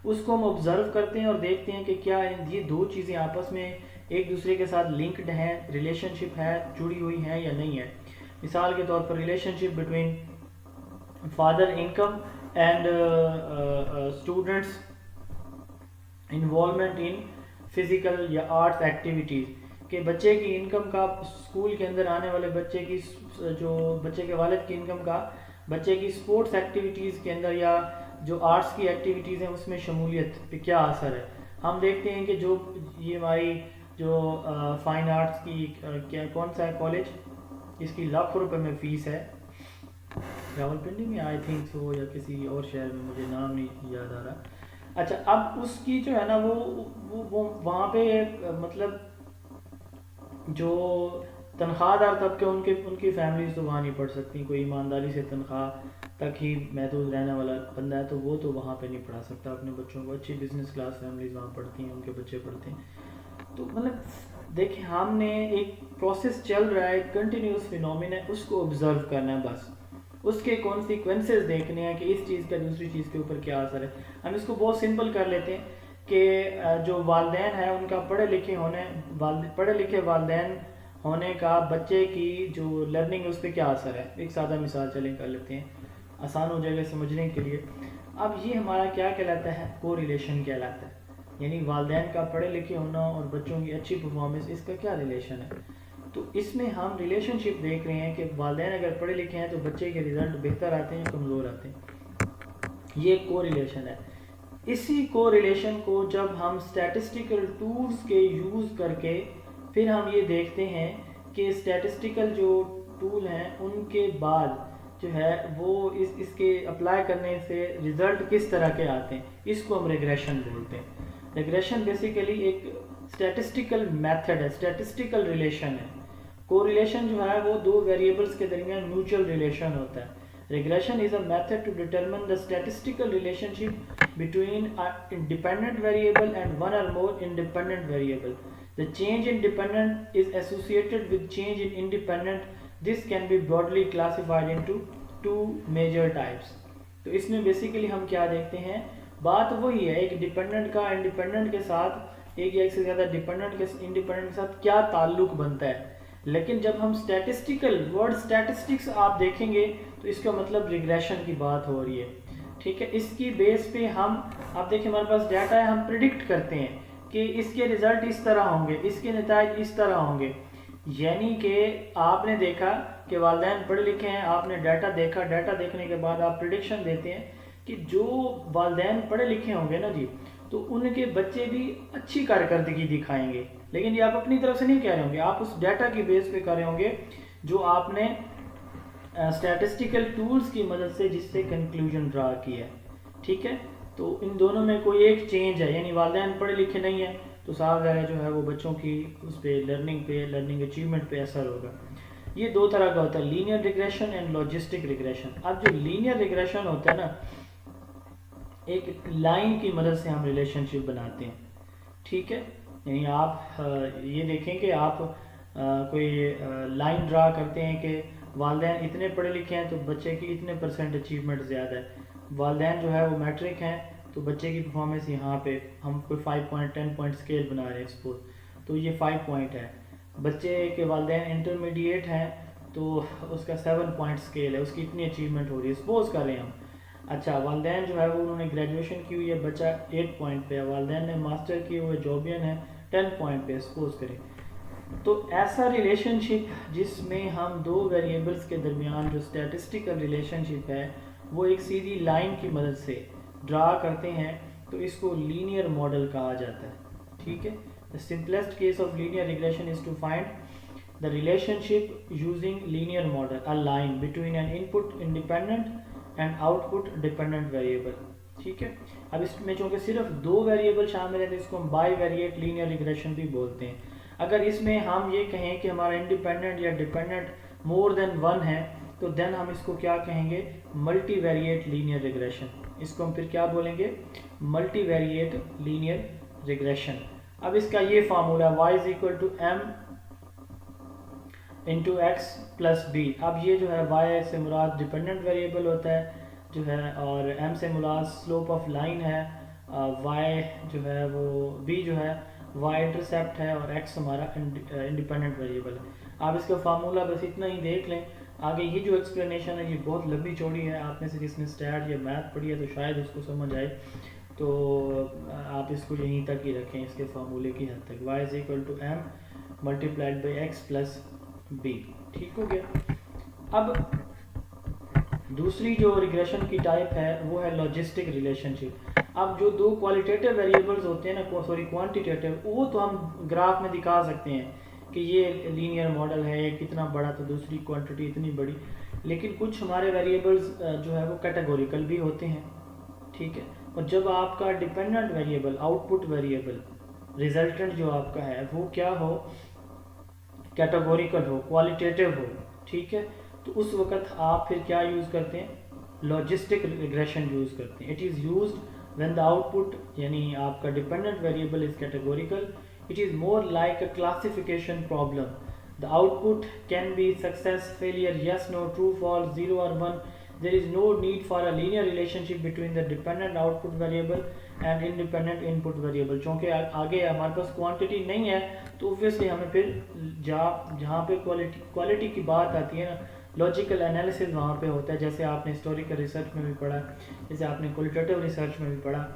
اس کو ہم آبزرو کرتے ہیں اور دیکھتے ہیں کہ کیا یہ دو چیزیں آپس میں ایک دوسرے کے ساتھ لنکڈ ہیں، ریلیشن شپ ہے، جڑی ہوئی ہیں یا نہیں ہے. مثال کے طور پر relationship between father income and students involvement in physical یا آرٹس ایکٹیویٹیز، کہ بچے کی انکم کا اسکول کے اندر آنے والے بچے کی جو بچے کے والد کی انکم کا بچے کی اسپورٹس ایکٹیویٹیز کے اندر یا جو آرٹس کی ایکٹیویٹیز ہیں اس میں شمولیت پہ کیا اثر ہے. ہم دیکھتے ہیں کہ جو یہ ہماری جو فائن آرٹس کی کیا کون سا ہے کالج، اس کی لاکھوں روپے میں فیس ہے، راول پنڈی میں آئی تھنک سو یا کسی اور شہر میں، مجھے نام نہیں یاد آ رہا. اچھا اب اس کی جو ہے نا وہ وہاں پہ مطلب جو تنخواہ دار طبقے ان کی فیملیز تو وہاں نہیں پڑھ سکتی، کوئی ایمانداری سے تنخواہ تک ہی محدود رہنے والا بندہ ہے تو وہ تو وہاں پہ نہیں پڑھا سکتا اپنے بچوں کو. اچھی بزنس کلاس فیملیز وہاں پڑھتی ہیں، ان کے بچے پڑھتے ہیں. تو مطلب دیکھیں ہم نے ایک پروسیس چل رہا ہے، کنٹینیوس فینومین ہے، اس کو آبزرو کرنا ہے بس، اس کے کانسیکوینسز دیکھنے ہیں کہ اس چیز کا دوسری چیز کے اوپر کیا اثر ہے. ہم اس کو بہت سمپل کر لیتے ہیں کہ جو والدین ہیں ان کا پڑھے لکھے والدین ہونے کا بچے کی جو لرننگ ہے اس پہ کیا اثر ہے. ایک سادہ مثال چلیں کر لیتے ہیں، آسان ہو جائے گا سمجھنے کے لیے. اب یہ ہمارا کیا کہلاتا ہے، کو ریلیشن کہلاتا ہے، یعنی والدین کا پڑھے لکھے ہونا اور بچوں کی اچھی پرفارمنس، اس کا کیا ریلیشن ہے. تو اس میں ہم ریلیشن شپ دیکھ رہے ہیں کہ والدین اگر پڑھے لکھے ہیں تو بچے کے رزلٹ بہتر آتے ہیں، کمزور آتے ہیں. یہ کو ریلیشن ہے. اسی کو ریلیشن کو جب ہم اسٹیٹسٹیکل ٹولز کے یوز کر کے پھر ہم یہ دیکھتے ہیں کہ اسٹیٹسٹیکل جو ٹول ہیں ان کے بعد جو ہے وہ اس کے اپلائی کرنے سے رزلٹ کس طرح کے آتے ہیں، اس کو ہم ریگریشن بولتے ہیں. ریگریشن بیسیکلی ایک اسٹیٹسٹیکل میتھڈ ہے، اسٹیٹسٹیکل ریلیشن ہے. کو ریلیشن جو ہے وہ دو ویریبلس کے درمیان میوچل ریلیشن ہوتا ہے. Regression is a method to determine the statistical relationship between a dependent variable and one or more independent variable. The change in dependent is associated with change in independent. This can be broadly classified into two major types. تو اس میں basically ہم کیا دیکھتے ہیں، بات وہی ہے، ایک ڈیپینڈنٹ کا انڈیپینڈنٹ کے ساتھ، ایک یا ایک سے زیادہ ڈیپینڈنٹ کے انڈیپینڈنٹ کے ساتھ کیا تعلق بنتا ہے. لیکن جب ہم اسٹیٹسٹیکل ورڈ اسٹیٹسٹکس آپ دیکھیں گے تو اس کا مطلب ریگریشن کی بات ہو رہی ہے. ٹھیک ہے، اس کی بیس پہ ہم اب دیکھیں ہمارے پاس ڈیٹا ہے، ہم پریڈکٹ کرتے ہیں کہ اس کے رزلٹ اس طرح ہوں گے، اس کے نتائج اس طرح ہوں گے. یعنی کہ آپ نے دیکھا کہ والدین پڑھے لکھے ہیں، آپ نے ڈیٹا دیکھا، ڈیٹا دیکھنے کے بعد آپ پریڈکشن دیتے ہیں کہ جو والدین پڑھے لکھے ہوں گے نا جی، تو ان کے بچے بھی اچھی کارکردگی دکھائیں گے. لیکن یہ آپ اپنی طرف سے نہیں کہہ رہے ہوں گے، آپ اس ڈیٹا کی بیس پہ کر رہے ہوں گے جو آپ نے اسٹیٹسٹیکل ٹولز کی مدد سے جس سے کنکلوژن ڈرا کی ہے. ٹھیک ہے، تو ان دونوں میں کوئی ایک چینج ہے، یعنی والدین پڑھے لکھے نہیں ہیں تو صاف ظاہر جو ہے وہ بچوں کی اس پہ لرننگ اچیومنٹ پہ اثر ہوگا. یہ دو طرح کا ہوتا ہے، linear regression and logistic regression. اب جو لینئر ریگریشن ہوتا ہے نا، ایک لائن کی مدد سے ہم ریلیشن شپ بناتے ہیں. ٹھیک ہے، یعنی آپ یہ دیکھیں کہ آپ کوئی لائن ڈرا کرتے ہیں کہ والدین اتنے پڑھے لکھے ہیں تو بچے کی اتنے % اچیومنٹ زیادہ ہے. والدین جو ہے وہ میٹرک ہیں تو بچے کی پرفارمنس یہاں پہ ہم کوئی 5 پوائنٹ 10 پوائنٹ اسکیل بنا رہے ہیں سپوز، تو یہ 5 پوائنٹ ہے. بچے کے والدین انٹرمیڈیٹ ہیں تو اس کا 7 پوائنٹ اسکیل ہے، اس کی اتنی اچیومنٹ ہو رہی ہے سپوز کر رہے ہیں ہم. اچھا، والدین جو ہے وہ انہوں نے گریجویشن کی ہوئی ہے، بچہ 8 پوائنٹ پہ ہے. والدین نے ماسٹر کی ہوئے جوبین ہے 10 پوائنٹ پہ سپوز کریں. تو ایسا ریلیشن شپ جس میں ہم دو ویریبلس کے درمیان جو اسٹیٹسٹیکل ریلیشن شپ ہے وہ ایک سیدھی لائن کی مدد سے ڈرا کرتے ہیں تو اس کو لینئر ماڈل کہا جاتا ہے. ٹھیک ہے، the simplest case of linear regression is to find the relationship using linear model, a line between an input independent and output dependent variable. ٹھیک ہے، اب اس میں چونکہ صرف دو ویریبل شامل ہیں تو اس کو ہم بائی ویریٹ لینئر ریگریشن بھی بولتے ہیں. اگر اس میں ہم یہ کہیں کہ ہمارا انڈیپینڈنٹ یا ڈیپینڈنٹ مور دین ون ہے تو دین ہم اس کو کیا کہیں گے، ملٹی ویریٹ لینئر ریگریشن. اس کو ہم پھر کیا بولیں گے، ملٹی ویریٹ لینئر ریگریشن. اب اس کا یہ formula y is equal to m into x plus b. اب یہ جو ہے y سے مراد ڈیپینڈنٹ ویریبل ہوتا ہے جو ہے، اور m سے مراد سلوپ آف لائن ہے، وائی جو ہے وہ بی جو ہے وائی انٹرسیپٹ ہے اور ایکس ہمارا انڈیپینڈنٹ ویریبل ہے. آپ اس کا فارمولا بس اتنا ہی دیکھ لیں. آگے یہ جو ایکسپلینیشن ہے یہ بہت لمبی چوڑی ہے. آپ میں سے جس نے اسٹیٹ یا میتھ پڑھی ہے تو شاید اس کو سمجھ آئے, تو آپ اس کو یہیں تک ہی رکھیں اس کے فارمولے کی حد تک. y is equal to m multiplied by x plus b. ٹھیک ہو گیا. اب دوسری جو ریگریشن کی ٹائپ ہے وہ ہے لاجسٹک ریلیشن شپ. اب جو دو کوالٹیٹیو ویریبلز ہوتے ہیں نا, سوری کوانٹیٹیو, وہ تو ہم گراف میں دکھا سکتے ہیں کہ یہ لینئر ماڈل ہے, کتنا بڑا تو دوسری کوانٹٹی اتنی بڑی. لیکن کچھ ہمارے ویریبلز جو ہے وہ کیٹیگوریکل بھی ہوتے ہیں. ٹھیک ہے. اور جب آپ کا dependent variable, out put variable, resultant جو آپ کا ہے وہ کیا ہو, کیٹیگوریکل ہو, کوالٹیٹیو ہو. ٹھیک ہے. تو اس وقت آپ پھر کیا یوز کرتے ہیں, لاجسٹک ریگریشن یوز کرتے ہیں. It is used when the out put یعنی آپ کا dependent variable is categorical. It is more like a classification problem. The output can be success, failure, yes, no, true, false, 0 or 1. There is no need for a linear relationship between the dependent output variable and independent input variable. چونکہ آگے ہمارے پاس quantity نہیں ہے تو obviously ہمیں پھر جہاں پہ کوالٹی کی بات آتی ہے نا, لاجیکل انالیسز وہاں پہ ہوتا ہے, جیسے آپ نے ہسٹوریکل ریسرچ میں بھی پڑھا, جیسے آپ نے کوالٹیٹیو ریسرچ میں بھی پڑھا.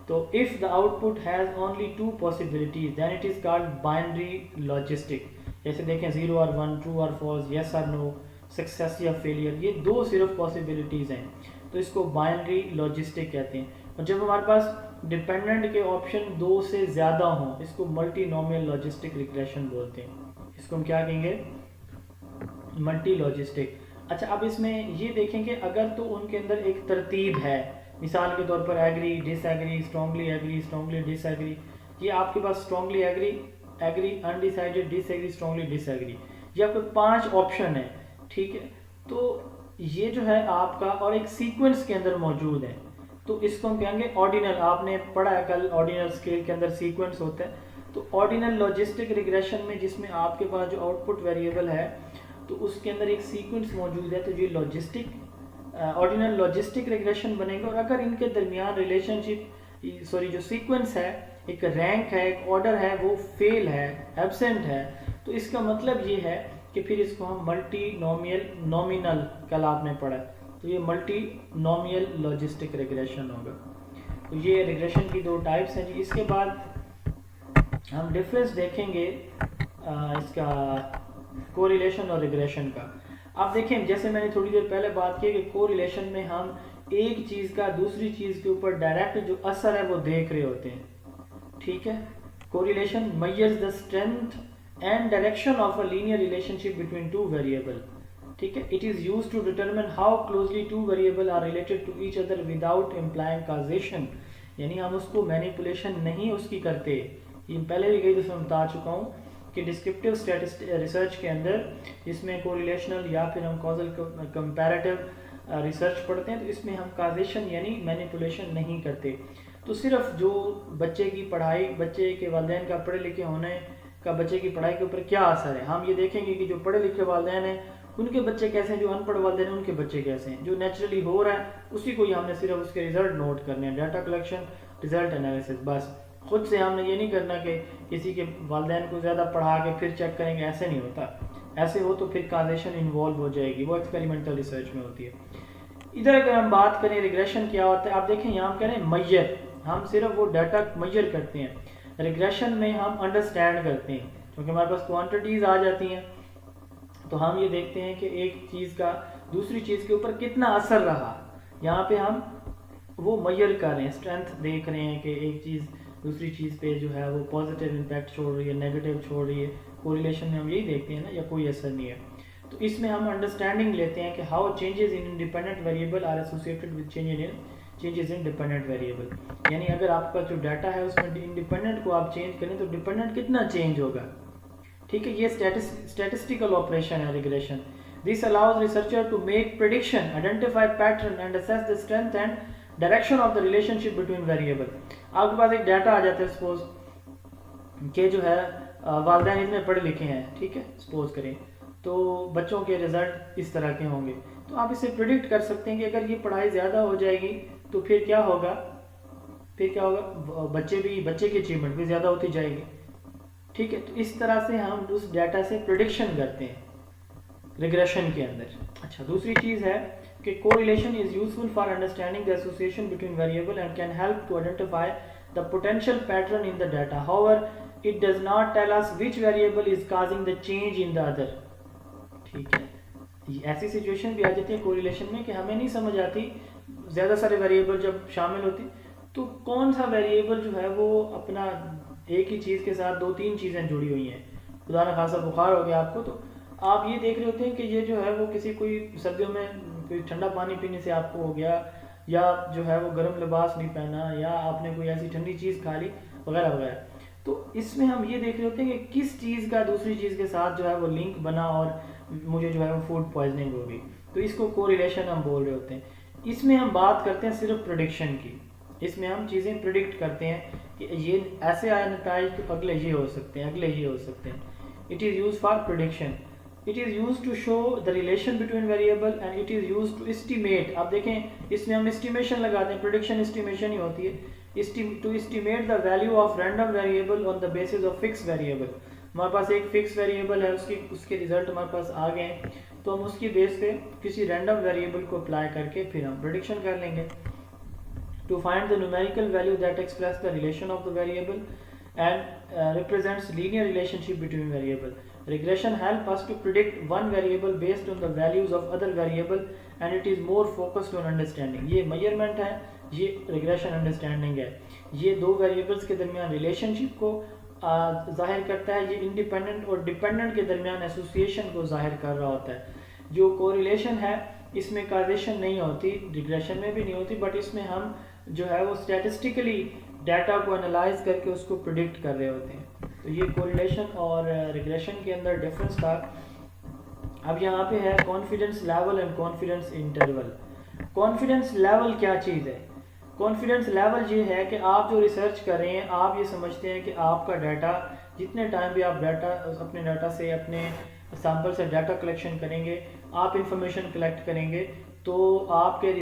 تو if the output has only two possibilities then it is called binary logistic. جیسے دیکھیں 0 اور 1, ٹرو اور فالس, یس اور نو, سکسیس یا فیلئر, یہ دو صرف پاسبلٹیز ہیں تو اس کو بائنری لاجسٹک کہتے ہیں. اور جب ہمارے پاس ڈیپینڈنٹ کے آپشن دو سے زیادہ ہوں اس کو ملٹی نومیل لاجسٹک ریگریشن بولتے ہیں. اس کو ہم کیا کہیں گے, ملٹی لاجسٹک. اچھا, اب اس میں یہ دیکھیں کہ اگر تو ان کے اندر ایک ترتیب ہے, مثال کے طور پر ایگری, ڈس ایگری, اسٹرانگلی ایگری, اسٹرانگلی ڈس ایگری. یہ آپ کے پاس اسٹرانگلی ایگری, ایگری, انڈیسائیڈڈ, ڈس ایگری, اسٹرانگلی ڈس ایگری, یہ آپ کو 5 آپشن ہے. ٹھیک ہے. تو یہ جو ہے آپ کا اور ایک سیکوینس کے اندر موجود ہے تو اس کو ہم کہیں گے آرڈینل. آپ نے پڑھا ہے کل آرڈینل اسکیل کے اندر سیکوینس ہوتا ہے. تو آرڈینل لاجسٹک ریگریشن میں جس میں آپ کے پاس جو آؤٹ پٹ ویریبل ہے تو اس کے اندر ایک سیکوینس موجود ہے, تو یہ لاجسٹک آرڈینل لاجسٹک ریگریشن بنے گا. اور اگر ان کے درمیان ریلیشن شپ جو سیکوینس ہے, ایک رینک ہے, ایک آرڈر ہے, وہ فیل ہے, ایبسنٹ ہے, تو اس کا مطلب یہ ہے کہ پھر اس کو ہم ملٹی نومینل, کل آپ نے پڑھا, تو یہ ملٹی نومیل لاجسٹک ریگریشن ہوگا. تو یہ ریگریشن کی 2 ٹائپس ہیں جی. اس کے بعد ہم ڈفرینس دیکھیں گے اس کا کوریلیشن اور ریگریشن کا. آپ دیکھیں جیسے میں نے تھوڑی دیر پہلے بات کی کہ کوریلیشن میں ہم ایک چیز کا دوسری چیز کے اوپر ڈائریکٹ جو اثر ہے وہ دیکھ رہے ہوتے ہیں. ٹھیک ہے. Correlation measures the strength and direction of a linear relationship between 2 variable. ٹھیک ہے. It is use to determine how closely 2 variable are related to each other without implying causation. یعنی ہم اس کو مینیپولیشن نہیں اس کی کرتے. یہ پہلے بھی کئی دفعہ بتا چکا ہوں کہ ڈسکرپٹیو ریسرچ کے اندر جس میں کوریلیشنل یا پھر ہم کازل کمپیریٹیو ریسرچ پڑھتے ہیں تو اس میں ہم کازیشن یعنی مینیپولیشن نہیں کرتے. تو صرف جو بچے کی پڑھائی, بچے کے والدین کا پڑھے لکھے ہونے کا بچے کی پڑھائی کے اوپر کیا اثر ہے, ہم یہ دیکھیں گے کہ جو پڑھے لکھے والدین ہیں ان کے بچے کیسے ہیں, جو ان پڑھ والدین ہیں ان کے بچے کیسے ہیں. جو نیچرلی ہو رہا ہے اسی کو ہی ہم نے صرف اس کے ریزلٹ نوٹ کرنے ہیں, ڈیٹا کلیکشن, ریزلٹ انالیسس, بس. خود سے ہم نے یہ نہیں کرنا کہ کسی کے والدین کو زیادہ پڑھا کے پھر چیک کریں گے, ایسے نہیں ہوتا. ایسے ہو تو پھر کازیشن انوالو ہو جائے گی, وہ ایکسپیریمنٹل ریسرچ میں ہوتی ہے. ادھر اگر ہم بات کریں ریگریشن کیا ہوتا ہے, آپ دیکھیں یہاں ہم کہہ رہے ہیں میئر, ہم صرف وہ ڈیٹا میئر کرتے ہیں. ریگریشن میں ہم انڈرسٹینڈ کرتے ہیں کیونکہ ہمارے پاس کوانٹٹیز آ جاتی ہیں تو ہم یہ دیکھتے ہیں کہ ایک چیز کا دوسری چیز کے اوپر کتنا اثر رہا. یہاں پہ ہم وہ میئر کر رہے ہیں, اسٹرینتھ دیکھ رہے ہیں کہ ایک چیز دوسری چیز پہ جو ہے وہ پازیٹیو امپیکٹ چھوڑ رہی ہے, نیگیٹو چھوڑ رہی ہے. کوریلیشن میں ہم یہی دیکھتے ہیں نا, یا کوئی اثر نہیں ہے. تو اس میں ہم انڈرسٹینڈنگ لیتے ہیں کہ how changes in independent variable are associated with changes in dependent variable. یعنی اگر آپ کا جو ڈیٹا ہے اس میں انڈیپینڈنٹ کو آپ چینج کریں تو ڈیپینڈنٹ کتنا چینج ہوگا. ٹھیک ہے. یہ اسٹیٹسٹیکل آپریشن ہے regression. This allows researcher to make prediction, identify pattern and assess the strength and direction of the relationship between variable. آپ کے پاس ایک ڈیٹا آ جاتا ہے سپوز کہ جو ہے والدین اتنے پڑھے لکھے ہیں, ٹھیک ہے, سپوز کریں تو بچوں کے رزلٹ اس طرح کے ہوں گے. تو آپ اسے پریڈکٹ کر سکتے ہیں کہ اگر یہ پڑھائی زیادہ ہو جائے گی تو پھر کیا ہوگا, پھر کیا ہوگا، بچے کی اچیومنٹ بھی زیادہ ہوتی جائے گی. ٹھیک ہے، تو اس طرح سے ہم اس ڈیٹا سے پریڈکشن کرتے ہیں ریگریشن کے اندر. اچھا، دوسری چیز ہے کہ correlation is useful for understanding the association between variable and can help to identify the potential pattern in the data. However it does not tell us which variable is causing the change in the other. ٹھیک ہے، ایسی situation بھی آ جاتی ہے correlation میں کہ ہمیں نہیں سمجھ آتی زیادہ سارے ویریبل جب شامل ہوتی تو کون سا ویریبل جو ہے وہ اپنا ایک ہی چیز کے ساتھ 2-3 چیزیں جڑی ہوئی ہیں. خدا نہ خاصا بخار ہو گیا آپ کو، تو آپ یہ دیکھ رہے ہوتے ہیں کہ یہ جو ہے وہ کسی کوئی سردیوں میں کوئی ٹھنڈا پانی پینے سے آپ کو ہو گیا، یا جو ہے وہ گرم لباس نہیں پہنا، یا آپ نے کوئی ایسی ٹھنڈی چیز کھا لی وغیرہ وغیرہ. تو اس میں ہم یہ دیکھ رہے ہوتے ہیں کہ کس چیز کا دوسری چیز کے ساتھ جو ہے وہ لنک بنا اور مجھے جو ہے وہ فوڈ پوائزننگ ہوگی. تو اس کو کوریلیشن ہم بول رہے ہوتے ہیں. اس میں ہم بات کرتے ہیں صرف پریڈکشن کی. اس میں ہم چیزیں پریڈکٹ کرتے ہیں کہ یہ ایسے آئے نتائج تو اگلے یہ ہو سکتے ہیں، اگلے یہ ہو سکتے ہیں. It is use for prediction. It is use to show the relation between variable and it is use to estimate. آپ دیکھیں اس میں ہم اسٹیمیشن لگاتے ہیں، پریڈکشن اسٹیمیشن ہی ہوتی ہے. To estimate the value of random variable on the basis of fix variable. ہمارے پاس ایک فکس ویریبل ہے، اس کے ریزلٹ ہمارے پاس آ گئے ہیں، تو ہم اس کی بیس پہ کسی رینڈم ویریبل کو اپلائی کر کے پھر ہم پریڈکشن کر لیں گے. To find the numerical value that express the relation of the variable and represents linear relationship between variable. Regression help us to predict one variable based on the values of other variable and it is more focused on understanding. یہ measurement ہے، یہ regression understanding ہے. یہ دو variables کے درمیان relationship کو ظاہر کرتا ہے. یہ independent اور dependent کے درمیان association کو ظاہر کر رہا ہوتا ہے. جو correlation ہے اس میں کازیشن نہیں ہوتی، ریگریشن میں بھی نہیں ہوتی، بٹ اس میں ہم جو ہے وہ اسٹیٹسٹیکلی ڈیٹا کو انالائز کر کے اس کو پریڈکٹ کر رہے ہوتے ہیں. تو یہ کوریلیشن اور ریگریشن کے اندر ڈفرینس تھا. اب یہاں پہ ہے confidence level and confidence interval. Confidence level کیا چیز ہے؟ کانفیڈنس لیول یہ ہے کہ آپ جو ریسرچ کر رہے ہیں، آپ یہ سمجھتے ہیں کہ آپ کا ڈیٹا جتنے ٹائم بھی آپ اپنے ڈیٹا سے اپنے سیمپل سے ڈیٹا کلیکشن کریں گے، آپ انفارمیشن کلیکٹ کریں گے، تو آپ کے